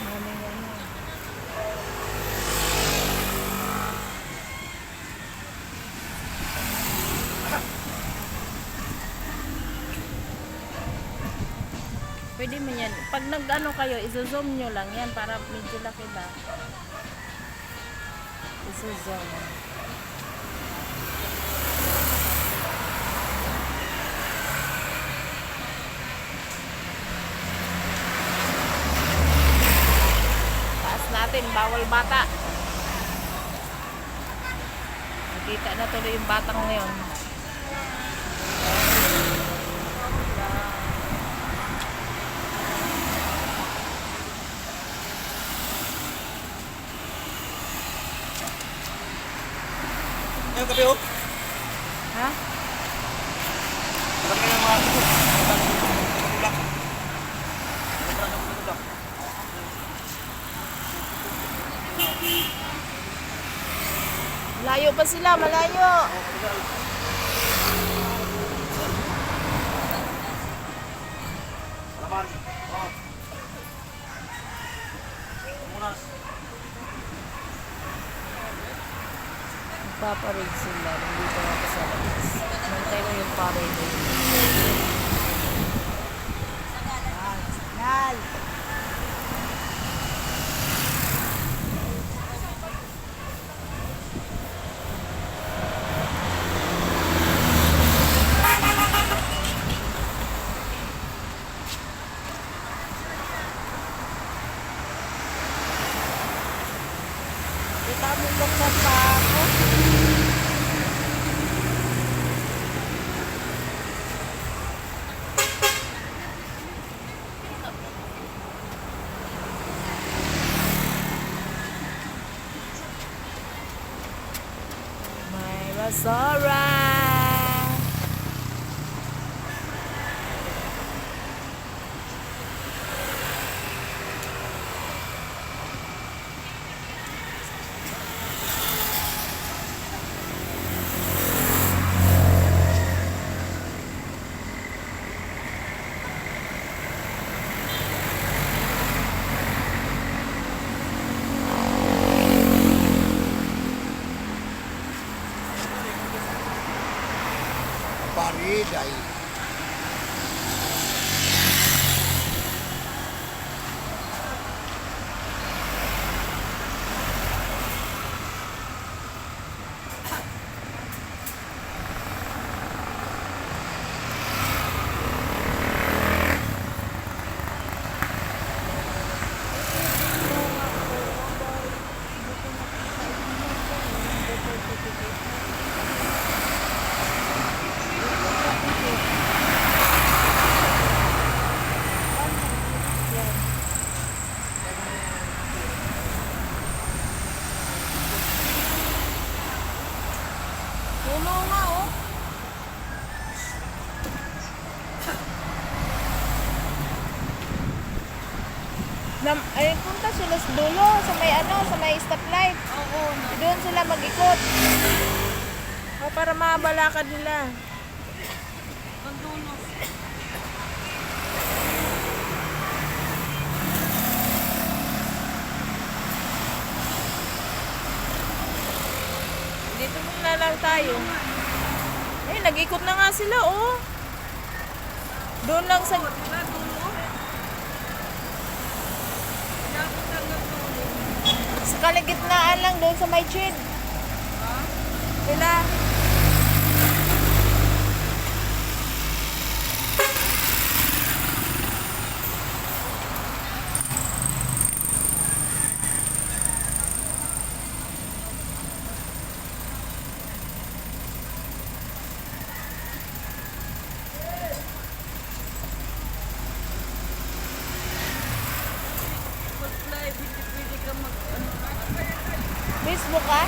Maraming ano. Pwede mo yan. Pag nag-ano kayo, iso-zoom nyo lang yan para medyo laki ba. Iso-zoom. Taas natin, bawal bata. Nakita na tuloy yung batang ngayon. Ayun, kape oh. Ha? Marami ng mga ito. Tulak. Malayo pa sila, malayo. Salamat. Oh. Munas. Paparig sila. Nandito ako sa labas. Nantay mo yung parig. Signal! Kita mo buksan pa ako. May basura. Pariday. Puno nga oh. Ay, punta sila sa dulo, sa may ano, sa may stoplight. Oo, Doon sila mag-ikot. O, para mabalakad nila. ang dulo. Dito muna lang tayo. Eh, nag-ikot na nga sila, oh. Doon lang sa... Diba, dulo? Dapat hanggang dulo. Sa kaligitnaan lang, doon sa may chin. Ha? Sila. Pag live, hindi pwede ka mag... Ano, Facebook, ha?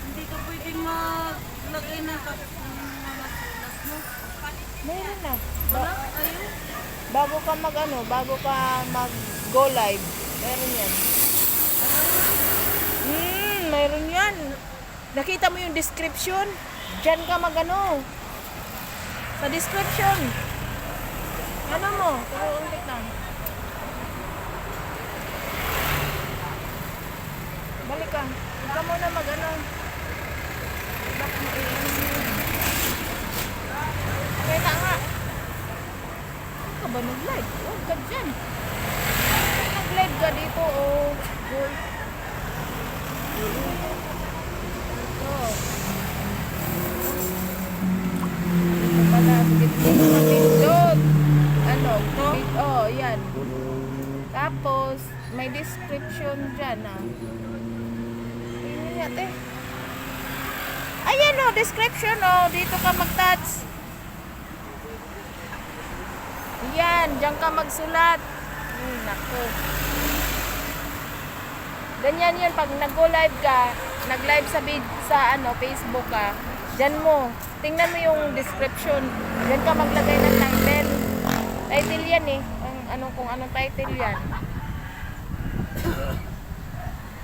hindi ka pwede maglagay ng mga sulat mo. Meron na. Wala? Ayun. Bago ka bago ka mag go live, meron yan. Meron yan. Nakita mo yung description? Diyan ka sa description. Ano mo? Puro untik lang. Balik ka. Huwag ka muna mag-ano. Back mo Kaya nga. Huwag ka ba nag-live? Huwag ka dyan. Nag-live ka dito, oh. Boy. Ito. Ito pala. Dito ka pindot. Ano? Oh, yan. Tapos, may description dyan, ah. Ingat eh. Ayan oh, description oh. Dito ka mag-touch. Yan, diyan ka magsulat. Naku. Ganyan yun pag nag-go-live ka, nag-live sa ano, Facebook ka. Diyan mo. Tingnan mo yung description. Diyan ka maglagay ng title. Title yan eh. Kung anong title yan.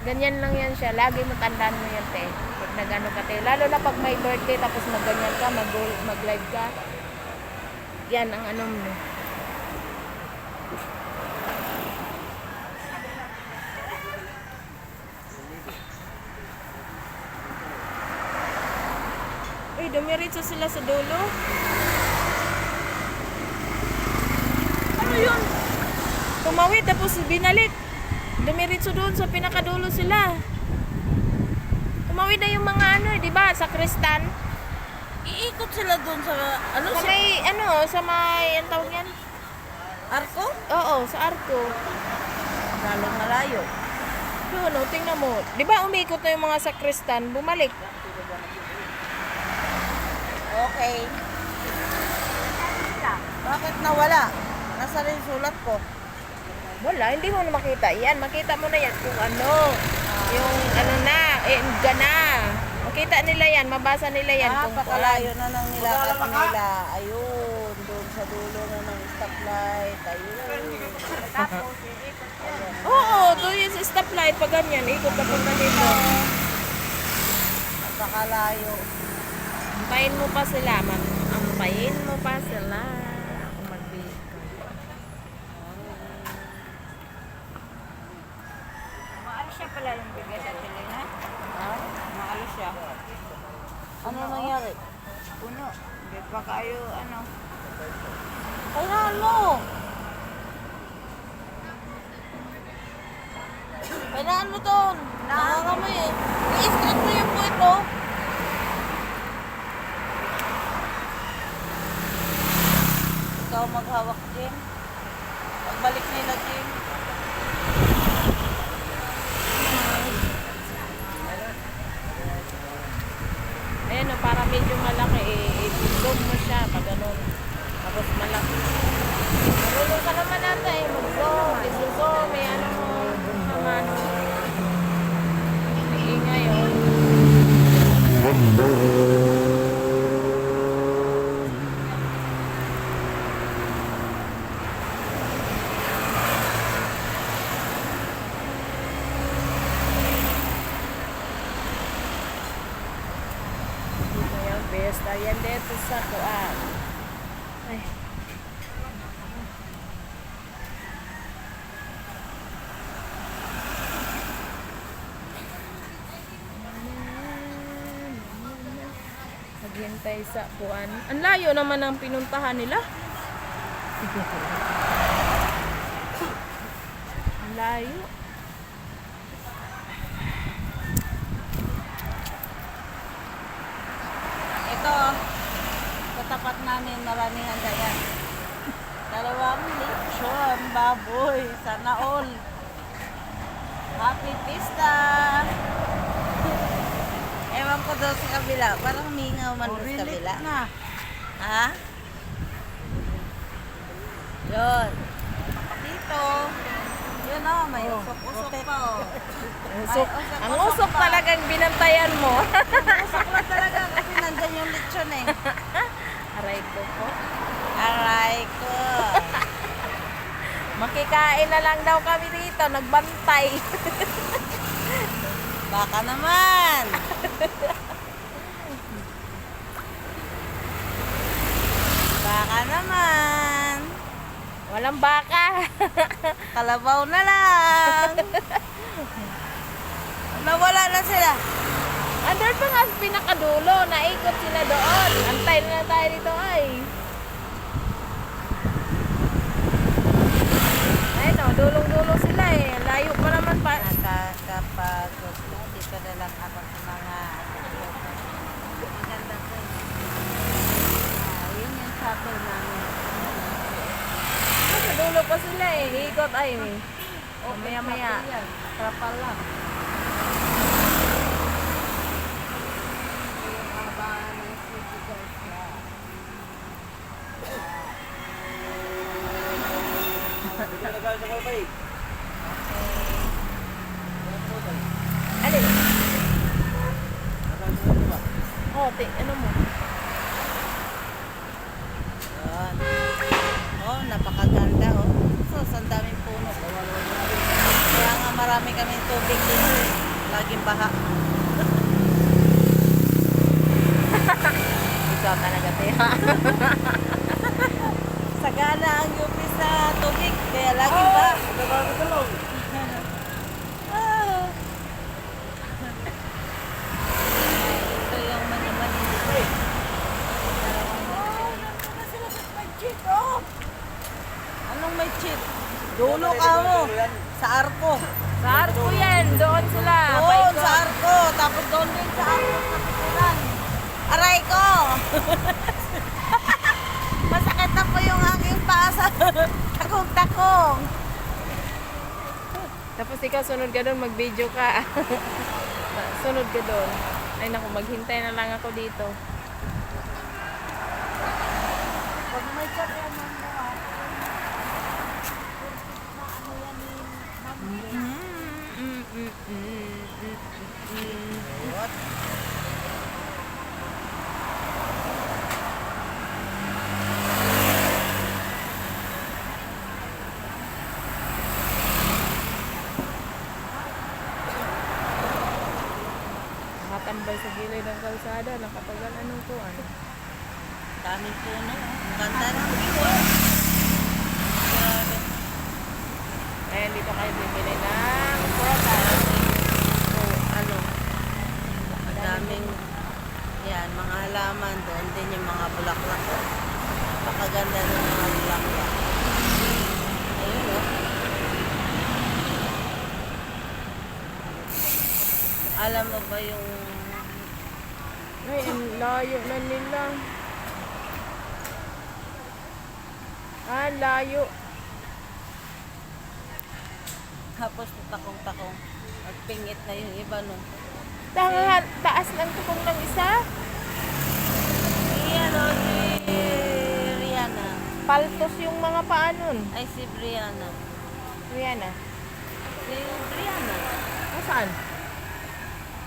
Ganyan lang yan siya. Lagi mo tandaan mo yan, te. Pag nag-ano ka, te. Lalo na pag may birthday, tapos mag-ganyan ka, mag-live ka. Yan ang ano mo. Uy, dumiritso sila sa dulo. Ano yun? Tumawid, tapos binalik. Dumiritso doon sa pinakadulo sila. Tumawid na yung mga ano, di ba? Sa Kristan. Iikot sila doon sa, ano, Sa may, sa may, ang tawag yan? arko? Oo, sa Arco. Lalong malayo. Doon, tingnan mo. Di ba umikot na yung mga sa Kristan? Bumalik. Okay. Bakit nawala? Nasa rin sulat ko. Wala, hindi mo na makita. Yan, makita mo na yan kung ano. Yung ano na, ga na. Makita nila yan, mabasa nila yan. kung Pakalayo na ng nilakad nila. Ayun, doon sa dulo na ng stoplight. Ayun. Tapos, iikot yan. Oo, doon yung sa stoplight. Pag ganyan, ikot na punta dito. Napakalayo. Antayin mo pa sila. Antayin mo pa sila. Ako magbigay. Maalis siya pala yung bigay sa tili na? Ha? Maalis siya. Ano nangyari? Puno. Hindi pa kayo, ano? Kailangan mo! Kailangan mo doon. Nakakamoy eh. I-straight mo yung puwet mo. Ikaw maghawak, Jim. Pagbalik nila, Jim. Ayan o, para medyo malaki, i-zoom mo siya, pag ganun. Tapos malaki. Marunong ka naman natin eh, mag-zoom, i-zoom, ano mo, naman. Iingay o. Besta yan dito sa kuan. Ay. Naghintay sa kuan. Ang layo naman ang pinuntahan nila. Ang layo. Ito, katapat namin maramihan yan. 2 lechon, baboy, sana all. Happy Pista! Ewan ko daw sa kabila, parang mingaw man doon sa kabila. Ha? Yun. Dito. Yun o, may usok-usok pa o. Ang usok talagang binantayan mo. Usok lang talaga kasi nandyan yung lechon eh. Aray ko po. Aray ko. Makikain na lang daw kami dito, nagbantay. Baka naman. Baka naman. Walang baka. Kalabaw na lang. Nawala na sila. Andun pa nga sa pinakadulo. Naikot sila doon. Antay na lang tayo dito ay. Ayun o, dulong-dulong sila eh. Layo pa naman pa. Nakakapagod na. Dito na lang ako sa mga ang ganda ko. Yun yung shuttle namin. Sa dulo pa sila eh. Ikot ay eh. Maya-maya. Trapal lang. Hindi ka nagalit sa kalabay. Alin? Nagalit sa kalabay ba? Oh, ano mo? Yun. Oh, napakaganda oh. So, ang daming puno. Kaya nga marami kaming tubig dito. Laging baha. Ikaw talaga tayo. Sagana ang UP sa tubig. Kaya laging baha. Nagalit sa kalabay. Ah. Ito yung mani-mani dito. Anong may cheat? Dulo ka mo. Sa arko. Sa arko yan. Doon sila. Doon Paikot. sa arko. Tapos doon din sa arko sa pikulan. Aray ko! Masakit na po yung aking paa sa takong-takong. Tapos ikaw, sunod ka doon, mag-video ka. Sunod ka doon. Ay naku, maghintay na lang ako dito. Pag may chat yan mo What? Nakatambay sa gilid ng kalsada. Nakatagal anong kuwan. Daming puno. Ang ganda ng view. Grabe. Ayan, dito kayo bibili ng product. O ano. Ang daming yan, mga halaman. Doon din yung mga bulaklak. Napakaganda ng mga bulaklak. Ayun o. Alam mo ba yung Ay, ang layo na nila. Ah, layo. tapos takong-takong at pingit na yung iba no. Taas ng tukong ng isa. Iyan o, si Rihanna. Paltos yung mga paa nun. Ay, si Brianna. Rihanna. Si Brianna. Saan?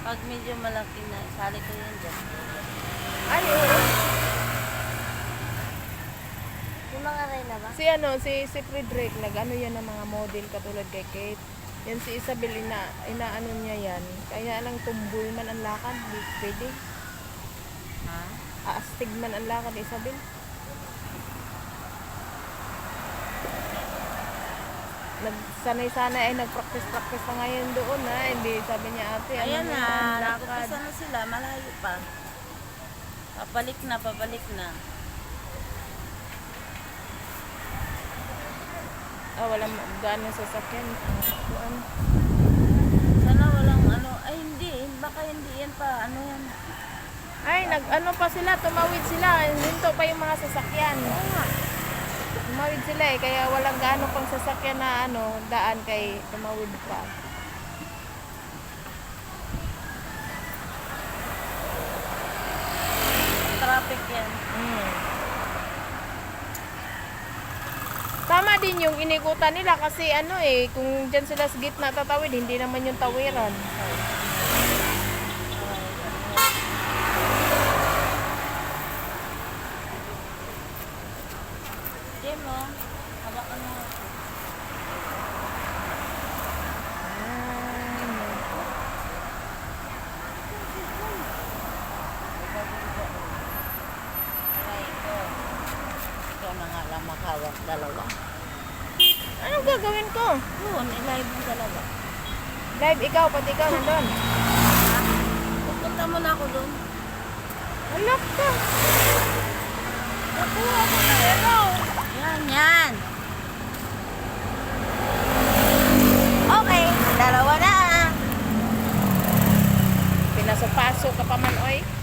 Pag medyo malaki na, sali ko yun dyan. Ay, oo. Yung mga Reyna ba? Si Frederick, nag-ano yan ng mga model katulad kay Kate. Yan si Isabel, inaano niya yan. Kaya lang tumboy man ang lakad, di pwede. Ha? Aastig man ang lakad, Isabel. Nagsanay-sanay ay nagpractice-practice na ngayon doon ha. Hindi sabi niya ate, Ayan ano na, yan, lakad. nagpapasa na sila, malayo pa. Papalik na, pabalik na. Walang gano'ng sasakyan. Ano? Sana walang ano, ay hindi, baka hindi yan pa, ano yan. Ay, nag-ano pa sila, tumawid sila. Hinto pa yung mga sasakyan. Oo nga. Tumawid sila eh, kaya walang gaano pang sasakyan na daan kay tumawid pa. Traffic yan. Tama din yung inikutan nila kasi kung dyan sila sa gitna tatawid, hindi naman yung tawiran. Jim, oh. Hawakan mo. Aray ko. Ikaw na nga lang makawak dalawa. Anong gagawin ko? Doon, i-live mo talaga. Live ikaw, pati ikaw nandun. Pupunta mo na ako doon. Alak ka. Nakuha ko na ano. Yan, yan. Okay, dalawa na. Pinaso-paso ka pa man, oy.